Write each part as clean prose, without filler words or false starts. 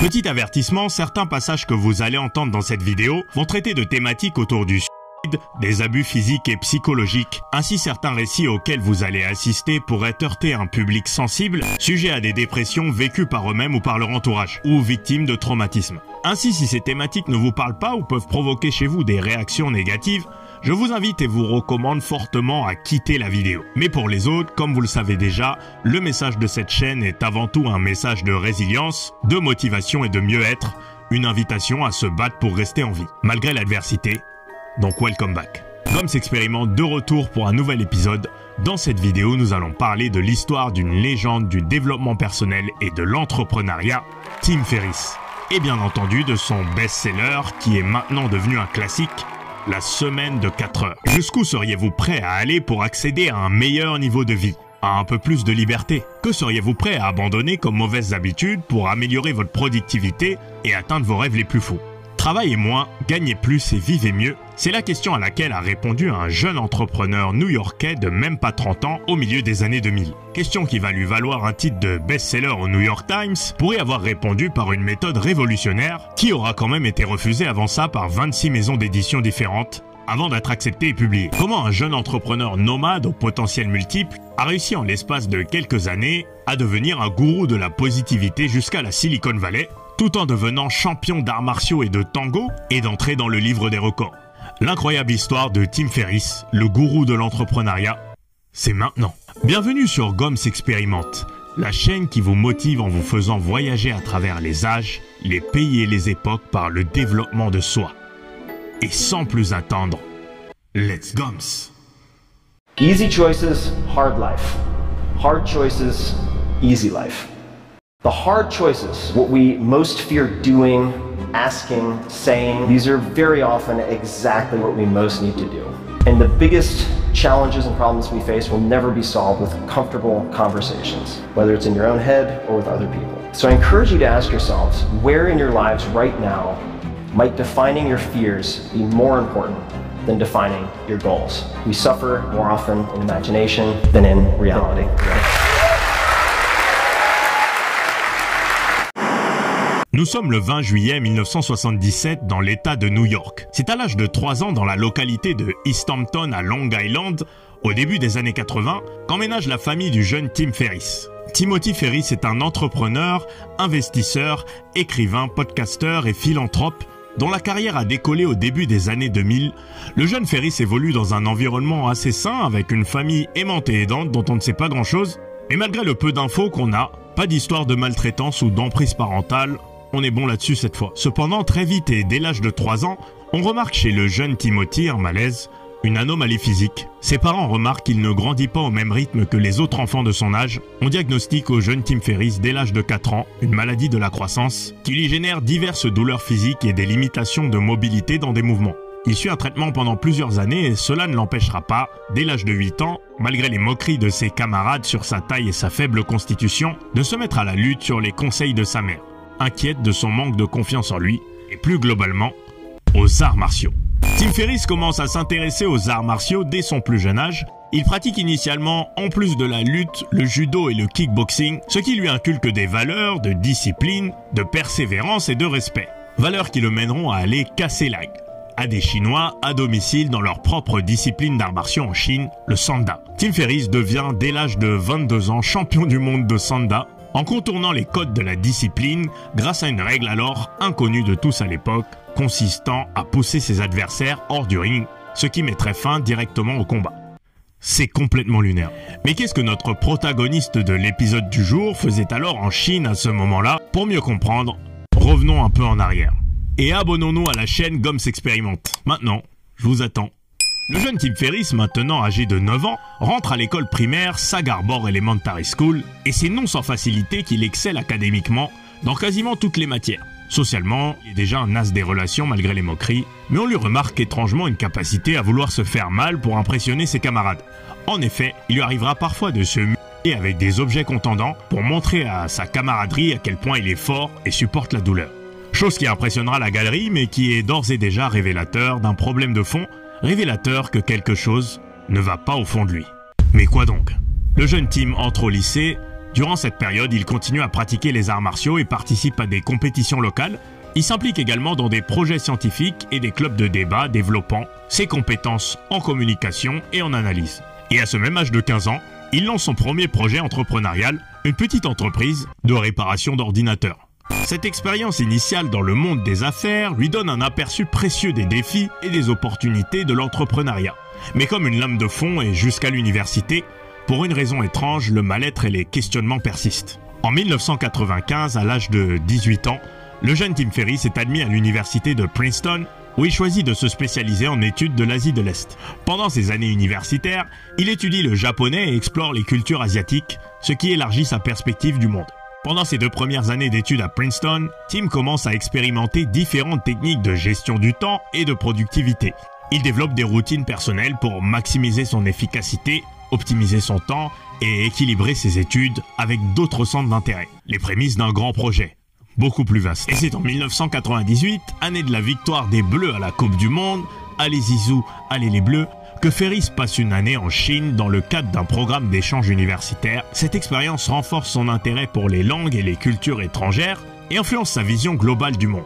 Petit avertissement, certains passages que vous allez entendre dans cette vidéo vont traiter de thématiques autour du suicide, des abus physiques et psychologiques. Ainsi, certains récits auxquels vous allez assister pourraient heurter un public sensible, sujet à des dépressions vécues par eux-mêmes ou par leur entourage, ou victimes de traumatismes. Ainsi, si ces thématiques ne vous parlent pas ou peuvent provoquer chez vous des réactions négatives, je vous invite et vous recommande fortement à quitter la vidéo. Mais pour les autres, comme vous le savez déjà, le message de cette chaîne est avant tout un message de résilience, de motivation et de mieux-être, une invitation à se battre pour rester en vie, malgré l'adversité. Donc welcome back. Goms expérimente de retour pour un nouvel épisode. Dans cette vidéo, nous allons parler de l'histoire d'une légende du développement personnel et de l'entrepreneuriat, Tim Ferriss. Et bien entendu de son best-seller qui est maintenant devenu un classique, la semaine de 4 heures. Jusqu'où seriez-vous prêt à aller pour accéder à un meilleur niveau de vie, à un peu plus de liberté? Que seriez-vous prêt à abandonner comme mauvaises habitudes pour améliorer votre productivité et atteindre vos rêves les plus fous? Travaillez moins, gagnez plus et vivez mieux, c'est la question à laquelle a répondu un jeune entrepreneur new-yorkais de même pas 30 ans au milieu des années 2000. Question qui va lui valoir un titre de best-seller au New York Times, pourrait avoir répondu par une méthode révolutionnaire qui aura quand même été refusée avant ça par 26 maisons d'édition différentes avant d'être accepté et publié. Comment un jeune entrepreneur nomade au potentiel multiple a réussi en l'espace de quelques années à devenir un gourou de la positivité jusqu'à la Silicon Valley, tout en devenant champion d'arts martiaux et de tango et d'entrer dans le livre des records. L'incroyable histoire de Tim Ferriss, le gourou de l'entrepreneuriat, c'est maintenant. Bienvenue sur Goms Expérimente, la chaîne qui vous motive en vous faisant voyager à travers les âges, les pays et les époques par le développement de soi. Et sans plus attendre, let's Goms! Easy choices, hard life. Hard choices, easy life. The hard choices, what we most fear doing, asking, saying, these are very often exactly what we most need to do. And the biggest challenges and problems we face will never be solved with comfortable conversations, whether it's in your own head or with other people. So I encourage you to ask yourselves, where in your lives right now might defining your fears be more important than defining your goals? We suffer more often in imagination than in reality. Nous sommes le 20 juillet 1977 dans l'État de New York. C'est à l'âge de 3 ans dans la localité de East Hampton à Long Island, au début des années 80, qu'emménage la famille du jeune Tim Ferriss. Timothy Ferriss est un entrepreneur, investisseur, écrivain, podcasteur et philanthrope dont la carrière a décollé au début des années 2000. Le jeune Ferriss évolue dans un environnement assez sain avec une famille aimante et aidante dont on ne sait pas grand-chose. Et malgré le peu d'infos qu'on a, pas d'histoire de maltraitance ou d'emprise parentale, on est bon là-dessus cette fois. Cependant, très vite et dès l'âge de 3 ans, on remarque chez le jeune Timothy un malaise, une anomalie physique. Ses parents remarquent qu'il ne grandit pas au même rythme que les autres enfants de son âge. On diagnostique au jeune Tim Ferriss dès l'âge de 4 ans une maladie de la croissance qui lui génère diverses douleurs physiques et des limitations de mobilité dans des mouvements. Il suit un traitement pendant plusieurs années et cela ne l'empêchera pas, dès l'âge de 8 ans, malgré les moqueries de ses camarades sur sa taille et sa faible constitution, de se mettre à la lutte sur les conseils de sa mère, inquiète de son manque de confiance en lui et plus globalement aux arts martiaux. Tim Ferriss commence à s'intéresser aux arts martiaux dès son plus jeune âge. Il pratique initialement, en plus de la lutte, le judo et le kickboxing, ce qui lui inculque des valeurs de discipline, de persévérance et de respect. Valeurs qui le mèneront à aller casser la gueule à des Chinois à domicile dans leur propre discipline d'arts martiaux en Chine, le Sanda. Tim Ferriss devient dès l'âge de 22 ans champion du monde de Sanda, en contournant les codes de la discipline grâce à une règle alors inconnue de tous à l'époque, consistant à pousser ses adversaires hors du ring, ce qui mettrait fin directement au combat. C'est complètement lunaire. Mais qu'est-ce que notre protagoniste de l'épisode du jour faisait alors en Chine à ce moment-là? Pour mieux comprendre, revenons un peu en arrière. Et abonnons-nous à la chaîne Goms Expérimente. Maintenant, je vous attends. Le jeune Tim Ferriss, maintenant âgé de 9 ans, rentre à l'école primaire Sag Harbor Elementary School et c'est non sans facilité qu'il excelle académiquement dans quasiment toutes les matières. Socialement, il est déjà un as des relations malgré les moqueries, mais on lui remarque étrangement une capacité à vouloir se faire mal pour impressionner ses camarades. En effet, il lui arrivera parfois de se muer avec des objets contendants pour montrer à sa camaraderie à quel point il est fort et supporte la douleur. Chose qui impressionnera la galerie, mais qui est d'ores et déjà révélateur d'un problème de fond, révélateur que quelque chose ne va pas au fond de lui. Mais quoi donc? Le jeune Tim entre au lycée Durant cette période, il continue à pratiquer les arts martiaux et participe à des compétitions locales. Il s'implique également dans des projets scientifiques et des clubs de débat développant ses compétences en communication et en analyse. Et à ce même âge de 15 ans, il lance son premier projet entrepreneurial, une petite entreprise de réparation d'ordinateurs. Cette expérience initiale dans le monde des affaires lui donne un aperçu précieux des défis et des opportunités de l'entrepreneuriat. Mais comme une lame de fond et jusqu'à l'université, pour une raison étrange, le mal-être et les questionnements persistent. En 1995, à l'âge de 18 ans, le jeune Tim Ferriss est admis à l'université de Princeton, où il choisit de se spécialiser en études de l'Asie de l'Est. Pendant ses années universitaires, il étudie le japonais et explore les cultures asiatiques, ce qui élargit sa perspective du monde. Pendant ses 2 premières années d'études à Princeton, Tim commence à expérimenter différentes techniques de gestion du temps et de productivité. Il développe des routines personnelles pour maximiser son efficacité, optimiser son temps et équilibrer ses études avec d'autres centres d'intérêt. Les prémices d'un grand projet, beaucoup plus vaste. Et c'est en 1998, année de la victoire des Bleus à la Coupe du Monde, allez Zizou, allez les Bleus, que Ferriss passe une année en Chine dans le cadre d'un programme d'échange universitaire. Cette expérience renforce son intérêt pour les langues et les cultures étrangères et influence sa vision globale du monde.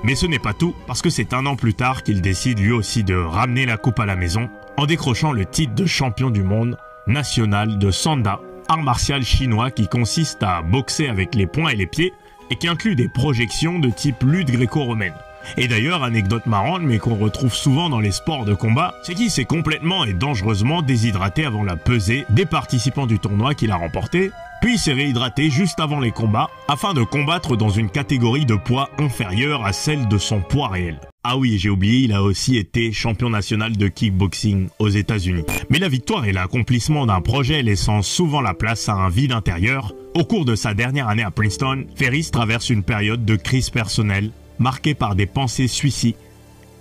Mais ce n'est pas tout, parce que c'est 1 an plus tard qu'il décide lui aussi de ramener la coupe à la maison en décrochant le titre de champion du monde national de Sanda, art martial chinois qui consiste à boxer avec les poings et les pieds et qui inclut des projections de type lutte gréco-romaine. Et d'ailleurs, anecdote marrante mais qu'on retrouve souvent dans les sports de combat, c'est qu'il s'est complètement et dangereusement déshydraté avant la pesée des participants du tournoi qu'il a remporté, puis il s'est réhydraté juste avant les combats afin de combattre dans une catégorie de poids inférieure à celle de son poids réel. Ah oui, j'ai oublié, il a aussi été champion national de kickboxing aux États-Unis. Mais la victoire et l'accomplissement d'un projet laissant souvent la place à un vide intérieur, au cours de sa dernière année à Princeton, Ferriss traverse une période de crise personnelle marquée par des pensées suicides.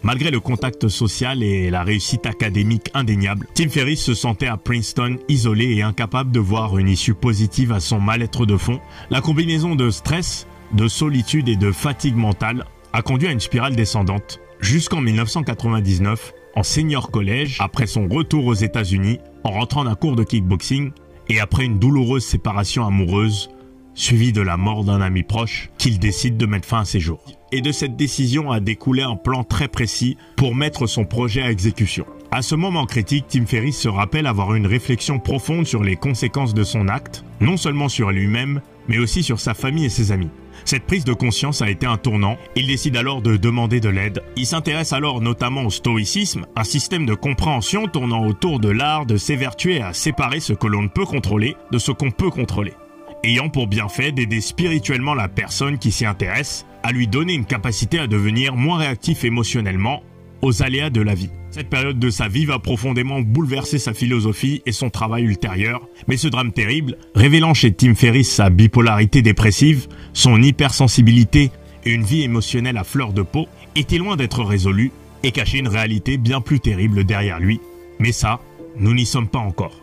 Malgré le contact social et la réussite académique indéniable, Tim Ferriss se sentait à Princeton isolé et incapable de voir une issue positive à son mal-être de fond. La combinaison de stress, de solitude et de fatigue mentale a conduit à une spirale descendante jusqu'en 1999, en senior college, après son retour aux États-Unis, en rentrant d'un cours de kickboxing et après une douloureuse séparation amoureuse, suivie de la mort d'un ami proche, qu'il décide de mettre fin à ses jours. Et de cette décision a découlé un plan très précis pour mettre son projet à exécution. À ce moment critique, Tim Ferriss se rappelle avoir eu une réflexion profonde sur les conséquences de son acte, non seulement sur lui-même, mais aussi sur sa famille et ses amis. Cette prise de conscience a été un tournant, il décide alors de demander de l'aide. Il s'intéresse alors notamment au stoïcisme, un système de compréhension tournant autour de l'art de s'évertuer à séparer ce que l'on ne peut contrôler de ce qu'on peut contrôler, ayant pour bienfait d'aider spirituellement la personne qui s'y intéresse, à lui donner une capacité à devenir moins réactif émotionnellement aux aléas de la vie. Cette période de sa vie va profondément bouleverser sa philosophie et son travail ultérieur, mais ce drame terrible, révélant chez Tim Ferriss sa bipolarité dépressive, son hypersensibilité et une vie émotionnelle à fleur de peau, était loin d'être résolu et cachait une réalité bien plus terrible derrière lui. Mais ça, nous n'y sommes pas encore.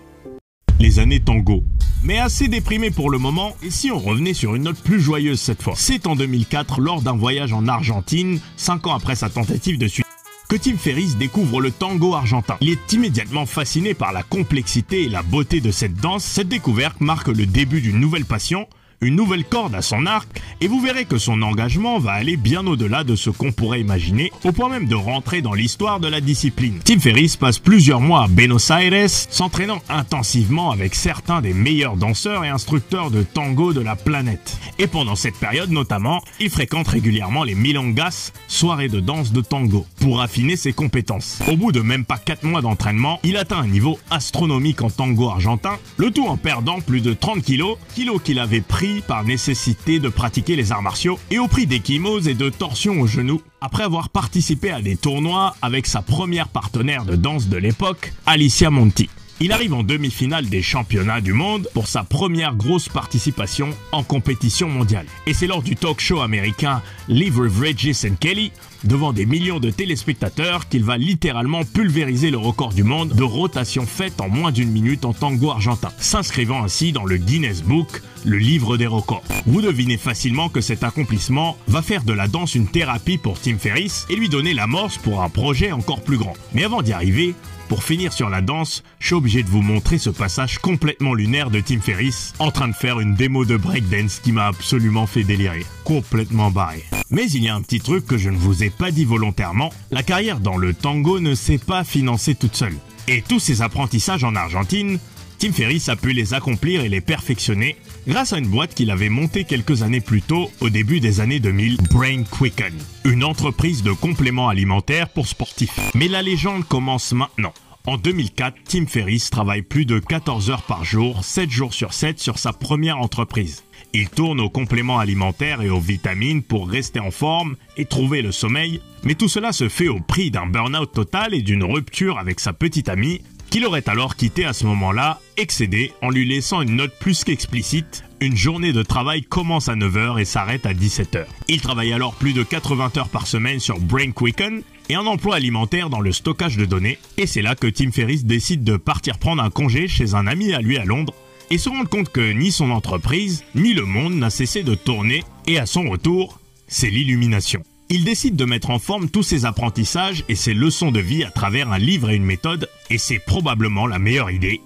Les années tango. Mais assez déprimé pour le moment, et si on revenait sur une note plus joyeuse cette fois? C'est en 2004, lors d'un voyage en Argentine, 5 ans après sa tentative de suicide, que Tim Ferriss découvre le tango argentin. Il est immédiatement fasciné par la complexité et la beauté de cette danse. Cette découverte marque le début d'une nouvelle passion, une nouvelle corde à son arc, et vous verrez que son engagement va aller bien au-delà de ce qu'on pourrait imaginer, au point même de rentrer dans l'histoire de la discipline. Tim Ferriss passe plusieurs mois à Buenos Aires, s'entraînant intensivement avec certains des meilleurs danseurs et instructeurs de tango de la planète. Et pendant cette période notamment, il fréquente régulièrement les milongas, soirées de danse de tango, pour affiner ses compétences. Au bout de même pas 4 mois d'entraînement, il atteint un niveau astronomique en tango argentin, le tout en perdant plus de 30 kilos qu'il avait pris par nécessité de pratiquer les arts martiaux et au prix d'échymoses et de torsions aux genoux, après avoir participé à des tournois avec sa première partenaire de danse de l'époque, Alicia Monti. Il arrive en demi-finale des championnats du monde pour sa première grosse participation en compétition mondiale. Et c'est lors du talk show américain Live with Regis and Kelly devant des millions de téléspectateurs qu'il va littéralement pulvériser le record du monde de rotation faite en moins d'une minute en tango argentin, s'inscrivant ainsi dans le Guinness Book, le livre des records. Vous devinez facilement que cet accomplissement va faire de la danse une thérapie pour Tim Ferriss et lui donner l'amorce pour un projet encore plus grand. Mais avant d'y arriver, pour finir sur la danse, je suis obligé de vous montrer ce passage complètement lunaire de Tim Ferriss en train de faire une démo de breakdance qui m'a absolument fait délirer. Complètement barré. Mais il y a un petit truc que je ne vous ai pas dit volontairement, la carrière dans le tango ne s'est pas financée toute seule. Et tous ces apprentissages en Argentine, Tim Ferriss a pu les accomplir et les perfectionner grâce à une boîte qu'il avait montée quelques années plus tôt, au début des années 2000, Brain Quicken, une entreprise de compléments alimentaires pour sportifs. Mais la légende commence maintenant. En 2004, Tim Ferriss travaille plus de 14 heures par jour, 7 jours sur 7 sur sa première entreprise. Il tourne aux compléments alimentaires et aux vitamines pour rester en forme et trouver le sommeil, mais tout cela se fait au prix d'un burn-out total et d'une rupture avec sa petite amie, qu'il aurait alors quitté à ce moment-là, excédé, en lui laissant une note plus qu'explicite. Une journée de travail commence à 9h et s'arrête à 17h. Il travaille alors plus de 80 heures par semaine sur Brain Quicken et un emploi alimentaire dans le stockage de données. Et c'est là que Tim Ferriss décide de partir prendre un congé chez un ami à lui à Londres et se rendre compte que ni son entreprise, ni le monde n'a cessé de tourner et à son retour, c'est l'illumination. Il décide de mettre en forme tous ses apprentissages et ses leçons de vie à travers un livre et une méthode, et c'est probablement la meilleure idée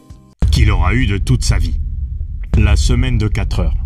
qu'il aura eue de toute sa vie. La semaine de 4 heures.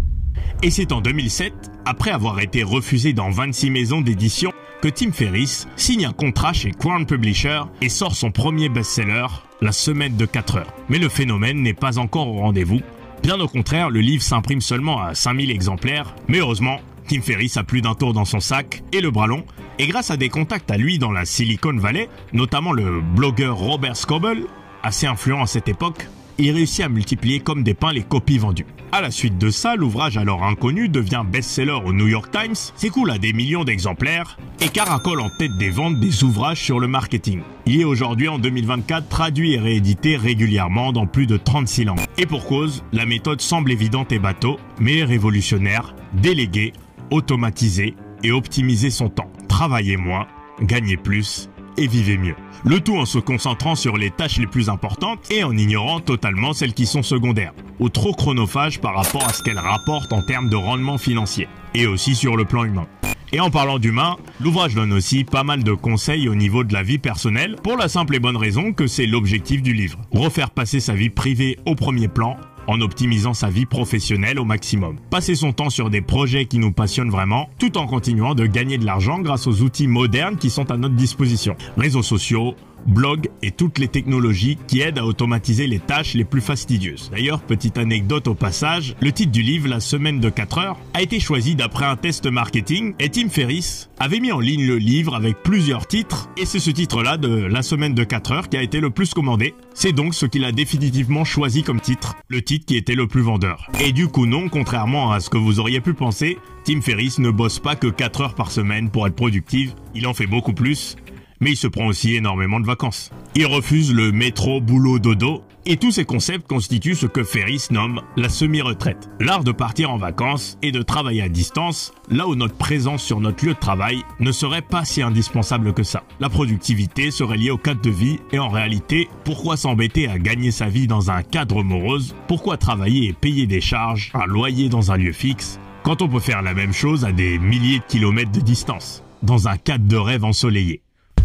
Et c'est en 2007, après avoir été refusé dans 26 maisons d'édition, que Tim Ferriss signe un contrat chez Crown Publisher et sort son premier best-seller, La semaine de 4 heures. Mais le phénomène n'est pas encore au rendez-vous. Bien au contraire, le livre s'imprime seulement à 5000 exemplaires, mais heureusement, Tim Ferriss a plus d'un tour dans son sac et le bras long, et grâce à des contacts à lui dans la Silicon Valley, notamment le blogueur Robert Scoble, assez influent à cette époque, il réussit à multiplier comme des pains les copies vendues. À la suite de ça, l'ouvrage alors inconnu devient best-seller au New York Times, s'écoule à des millions d'exemplaires et caracole en tête des ventes des ouvrages sur le marketing. Il est aujourd'hui en 2024 traduit et réédité régulièrement dans plus de 36 langues. Et pour cause, la méthode semble évidente et bateau, mais révolutionnaire, déléguer, automatiser et optimiser son temps. Travaillez moins, gagnez plus et vivez mieux. Le tout en se concentrant sur les tâches les plus importantes et en ignorant totalement celles qui sont secondaires ou trop chronophages par rapport à ce qu'elles rapportent en termes de rendement financier et aussi sur le plan humain. Et en parlant d'humain, l'ouvrage donne aussi pas mal de conseils au niveau de la vie personnelle pour la simple et bonne raison que c'est l'objectif du livre. Refaire passer sa vie privée au premier plan en optimisant sa vie professionnelle au maximum. Passer son temps sur des projets qui nous passionnent vraiment, tout en continuant de gagner de l'argent grâce aux outils modernes qui sont à notre disposition. Réseaux sociaux, blogs et toutes les technologies qui aident à automatiser les tâches les plus fastidieuses. D'ailleurs, petite anecdote au passage, le titre du livre, La semaine de 4 heures, a été choisi d'après un test marketing et Tim Ferriss avait mis en ligne le livre avec plusieurs titres et c'est ce titre-là de La semaine de 4 heures qui a été le plus commandé. C'est donc ce qu'il a définitivement choisi comme titre, le titre qui était le plus vendeur. Et du coup non, contrairement à ce que vous auriez pu penser, Tim Ferriss ne bosse pas que 4 heures par semaine pour être productif, il en fait beaucoup plus. Mais il se prend aussi énormément de vacances. Il refuse le métro, boulot, dodo, et tous ces concepts constituent ce que Ferriss nomme la semi-retraite. L'art de partir en vacances et de travailler à distance, là où notre présence sur notre lieu de travail ne serait pas si indispensable que ça. La productivité serait liée au cadre de vie, et en réalité, pourquoi s'embêter à gagner sa vie dans un cadre morose? Pourquoi travailler et payer des charges, un loyer dans un lieu fixe, quand on peut faire la même chose à des milliers de kilomètres de distance, dans un cadre de rêve ensoleillé?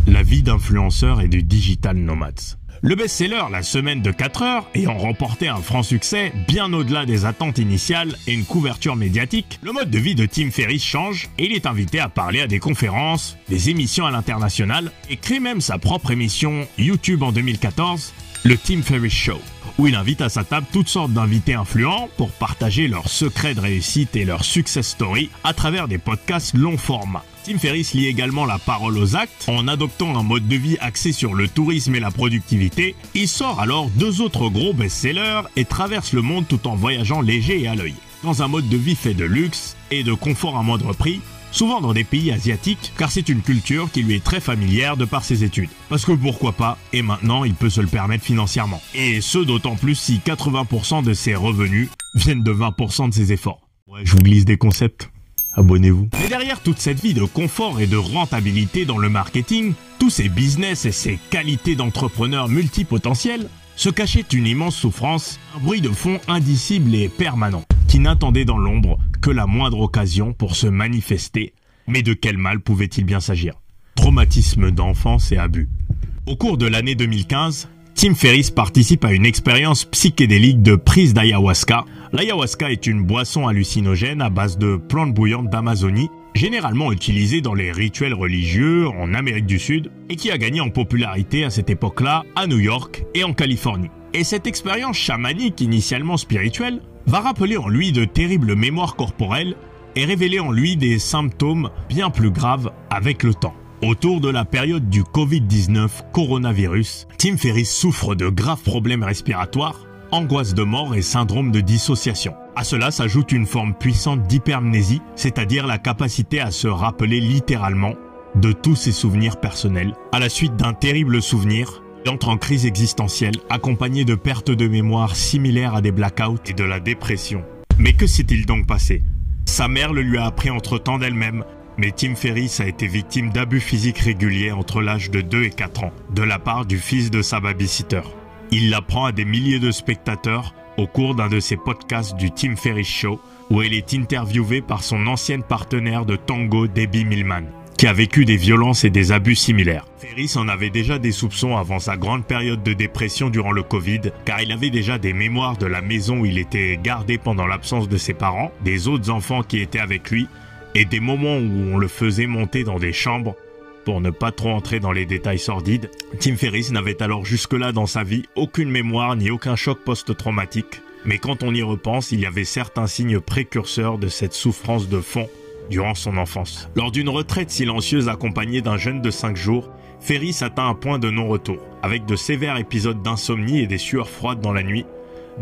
La vie d'influenceur et de digital nomads. Le best-seller La semaine de 4 heures ayant remporté un franc succès bien au-delà des attentes initiales et une couverture médiatique, le mode de vie de Tim Ferriss change et il est invité à parler à des conférences, des émissions à l'international et crée même sa propre émission YouTube en 2014, le Tim Ferriss Show, où il invite à sa table toutes sortes d'invités influents pour partager leurs secrets de réussite et leurs success stories à travers des podcasts long format. Tim Ferriss lie également la parole aux actes en adoptant un mode de vie axé sur le tourisme et la productivité. Il sort alors 2 autres gros best-sellers et traverse le monde tout en voyageant léger et à l'œil, dans un mode de vie fait de luxe et de confort à moindre prix, souvent dans des pays asiatiques, car c'est une culture qui lui est très familière de par ses études. Parce que pourquoi pas, et maintenant il peut se le permettre financièrement. Et ce d'autant plus si 80% de ses revenus viennent de 20% de ses efforts. Ouais, je vous glisse des concepts. abonnez-vous. Mais derrière toute cette vie de confort et de rentabilité dans le marketing, tous ces business et ces qualités d'entrepreneur multipotentiels, se cachait une immense souffrance, un bruit de fond indicible et permanent, qui n'attendait dans l'ombre que la moindre occasion pour se manifester. Mais de quel mal pouvait-il bien s'agir? Traumatisme d'enfance et abus. Au cours de l'année 2015, Tim Ferriss participe à une expérience psychédélique de prise d'ayahuasca. L'ayahuasca est une boisson hallucinogène à base de plantes bouillantes d'Amazonie, généralement utilisée dans les rituels religieux en Amérique du Sud et qui a gagné en popularité à cette époque-là à New York et en Californie. Et cette expérience chamanique initialement spirituelle va rappeler en lui de terribles mémoires corporelles et révéler en lui des symptômes bien plus graves avec le temps. Autour de la période du Covid-19 coronavirus, Tim Ferriss souffre de graves problèmes respiratoires, angoisse de mort et syndrome de dissociation. À cela s'ajoute une forme puissante d'hypermnésie, c'est-à-dire la capacité à se rappeler littéralement de tous ses souvenirs personnels. À la suite d'un terrible souvenir, il entre en crise existentielle, accompagné de pertes de mémoire similaires à des blackouts et de la dépression. Mais que s'est-il donc passé? Sa mère le lui a appris entre-temps d'elle-même, mais Tim Ferriss a été victime d'abus physiques réguliers entre l'âge de 2 et 4 ans, de la part du fils de sa babysitter. Il l'apprend à des milliers de spectateurs au cours d'un de ses podcasts du Tim Ferriss Show, où elle est interviewée par son ancienne partenaire de tango, Debbie Millman, qui a vécu des violences et des abus similaires. Ferriss en avait déjà des soupçons avant sa grande période de dépression durant le Covid, car il avait déjà des mémoires de la maison où il était gardé pendant l'absence de ses parents, des autres enfants qui étaient avec lui, et des moments où on le faisait monter dans des chambres. Pour ne pas trop entrer dans les détails sordides, Tim Ferriss n'avait alors jusque-là dans sa vie aucune mémoire ni aucun choc post-traumatique. Mais quand on y repense, il y avait certains signes précurseurs de cette souffrance de fond durant son enfance. Lors d'une retraite silencieuse accompagnée d'un jeûne de 5 jours, Ferriss atteint un point de non-retour, avec de sévères épisodes d'insomnie et des sueurs froides dans la nuit,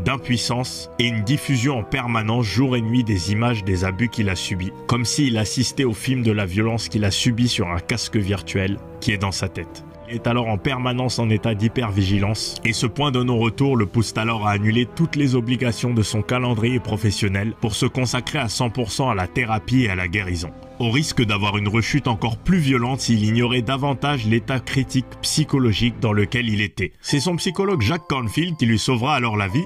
d'impuissance et une diffusion en permanence jour et nuit des images des abus qu'il a subis, comme s'il assistait au film de la violence qu'il a subi sur un casque virtuel qui est dans sa tête. Il est alors en permanence en état d'hypervigilance et ce point de non-retour le pousse alors à annuler toutes les obligations de son calendrier professionnel pour se consacrer à 100% à la thérapie et à la guérison, au risque d'avoir une rechute encore plus violente s'il ignorait davantage l'état critique psychologique dans lequel il était. C'est son psychologue Jack Canfield qui lui sauvera alors la vie,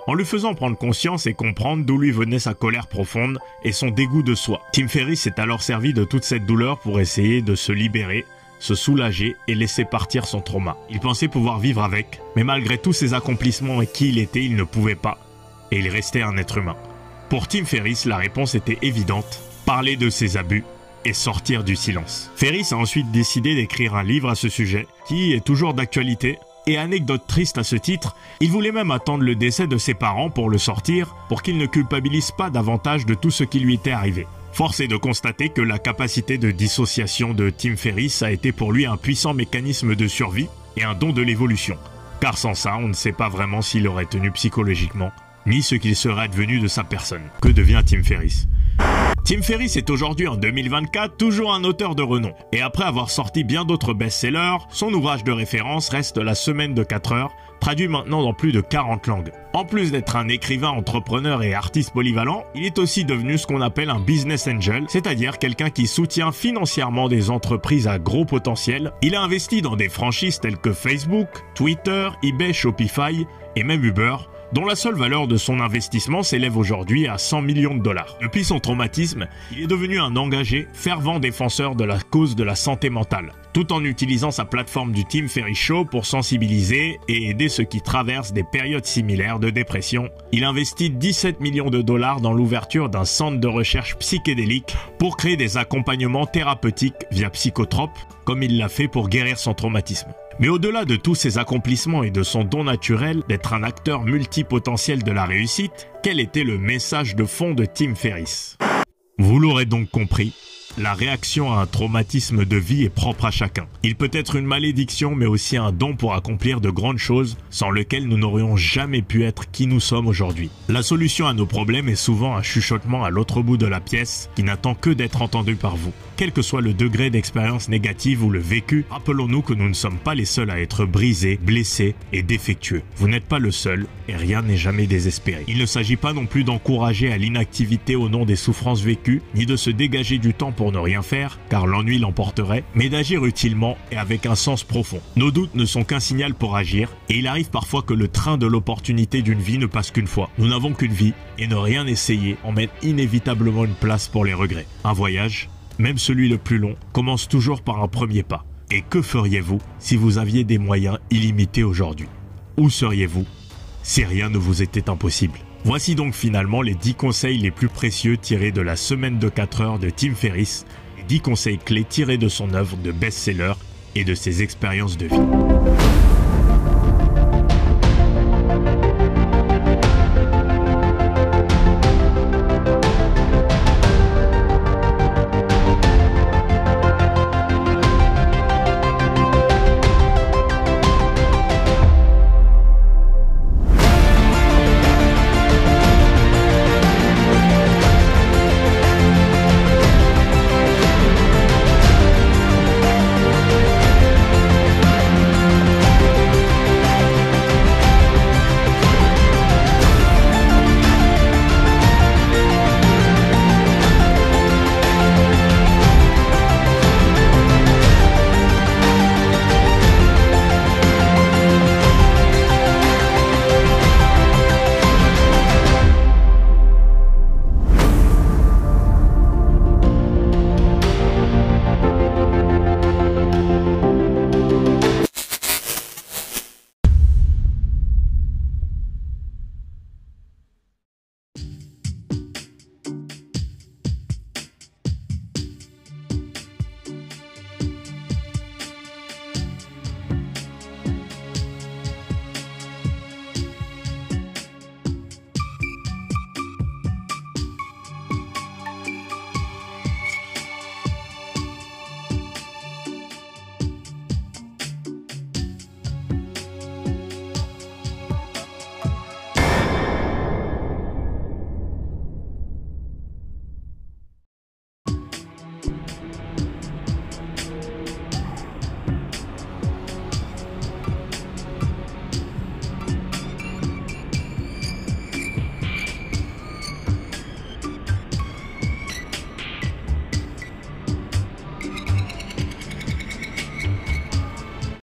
en lui faisant prendre conscience et comprendre d'où lui venait sa colère profonde et son dégoût de soi. Tim Ferriss s'est alors servi de toute cette douleur pour essayer de se libérer, se soulager et laisser partir son trauma. Il pensait pouvoir vivre avec, mais malgré tous ses accomplissements et qui il était, il ne pouvait pas. Et il restait un être humain. Pour Tim Ferriss, la réponse était évidente, parler de ses abus et sortir du silence. Ferriss a ensuite décidé d'écrire un livre à ce sujet, qui est toujours d'actualité. Et anecdote triste à ce titre, il voulait même attendre le décès de ses parents pour le sortir, pour qu'il ne culpabilise pas davantage de tout ce qui lui était arrivé. Force est de constater que la capacité de dissociation de Tim Ferriss a été pour lui un puissant mécanisme de survie et un don de l'évolution. Car sans ça, on ne sait pas vraiment s'il aurait tenu psychologiquement, ni ce qu'il serait advenu de sa personne. Que devient Tim Ferriss ? Tim Ferriss est aujourd'hui en 2024 toujours un auteur de renom. Et après avoir sorti bien d'autres best-sellers, son ouvrage de référence reste La Semaine de 4 heures, traduit maintenant dans plus de 40 langues. En plus d'être un écrivain, entrepreneur et artiste polyvalent, il est aussi devenu ce qu'on appelle un business angel, c'est-à-dire quelqu'un qui soutient financièrement des entreprises à gros potentiel. Il a investi dans des franchises telles que Facebook, Twitter, eBay, Shopify et même Uber, dont la seule valeur de son investissement s'élève aujourd'hui à 100 millions de dollars. Depuis son traumatisme, il est devenu un engagé, fervent défenseur de la cause de la santé mentale, tout en utilisant sa plateforme du Tim Ferriss Show pour sensibiliser et aider ceux qui traversent des périodes similaires de dépression. Il investit 17 millions de dollars dans l'ouverture d'un centre de recherche psychédélique pour créer des accompagnements thérapeutiques via psychotropes, comme il l'a fait pour guérir son traumatisme. Mais au-delà de tous ses accomplissements et de son don naturel d'être un acteur multipotentiel de la réussite, quel était le message de fond de Tim Ferriss ? Vous l'aurez donc compris, La réaction à un traumatisme de vie est propre à chacun. Il peut être une malédiction mais aussi un don pour accomplir de grandes choses sans lequel nous n'aurions jamais pu être qui nous sommes aujourd'hui. La solution à nos problèmes est souvent un chuchotement à l'autre bout de la pièce qui n'attend que d'être entendu par vous. Quel que soit le degré d'expérience négative ou le vécu, rappelons-nous que nous ne sommes pas les seuls à être brisés, blessés et défectueux. Vous n'êtes pas le seul et rien n'est jamais désespéré. Il ne s'agit pas non plus d'encourager à l'inactivité au nom des souffrances vécues, ni de se dégager du temps pour ne rien faire, car l'ennui l'emporterait, mais d'agir utilement et avec un sens profond. Nos doutes ne sont qu'un signal pour agir, et il arrive parfois que le train de l'opportunité d'une vie ne passe qu'une fois. Nous n'avons qu'une vie, et ne rien essayer emmène inévitablement une place pour les regrets. Un voyage, même celui le plus long, commence toujours par un premier pas. Et que feriez-vous si vous aviez des moyens illimités aujourd'hui? Où seriez-vous si rien ne vous était impossible? Voici donc finalement les 10 conseils les plus précieux tirés de la semaine de 4 heures de Tim Ferriss, les 10 conseils clés tirés de son œuvre de best-seller et de ses expériences de vie.